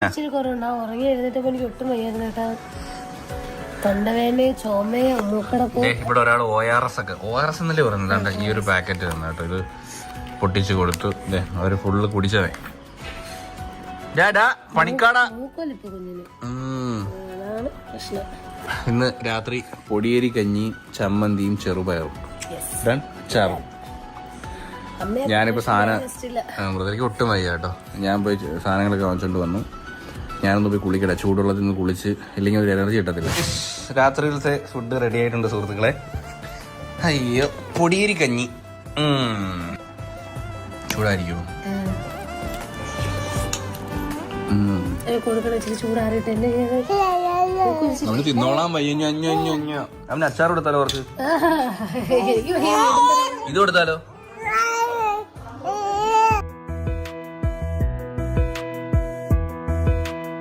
ഇച്ചിരി കുറവുണ്ടാവും. ഉറങ്ങി എഴുന്നേറ്റപ്പോ എനിക്ക് ഒട്ടും വയ്യായിരുന്നു കേട്ടാ. തൊണ്ടവേദനയും ചുമയോ മൂക്കടപ്പോ. ഇവിടെ ഒരാൾ ORS എന്നല്ലേ പറയുന്നത്. ഈ ഒരു പാക്കറ്റ് തന്നെ കേട്ടോ. ഇത് പൊട്ടിച്ചു കൊടുത്തു. അവര് ഫുള്ള് കുടിച്ചവേ. പണിക്കാടാ. ഇന്ന് രാത്രി പൊടിയേരി കഞ്ഞി, ചമ്മന്തിയും ചെറുപയറും ചാറും. ഞാനിപ്പോ ബ്രദർക്ക് ഒട്ടും വയ്യ കേട്ടോ. ഞാൻ പോയി സാധനങ്ങളൊക്കെ വാങ്ങിച്ചോണ്ട് വന്നു. ഞാനൊന്ന് പോയി കുളിക്കട്ടെ. ചൂടുള്ളത്തിൽ നിന്ന് കുളിച്ച് ഇല്ലെങ്കിൽ ഒരു എനർജി കിട്ടത്തില്ല. രാത്രിയിലത്തെ ഫുഡ് റെഡി ആയിട്ടുണ്ട് സുഹൃത്തുക്കളെ. അയ്യോ, പൊടിയേരി കഞ്ഞി ചൂടായിരിക്കുമോ? നമ്മള് തിന്നോളാൻ വയ്യ. അവന് അച്ചാർ കൊടുത്താലോ? കുറച്ച് ഇത് കൊടുത്താലോ?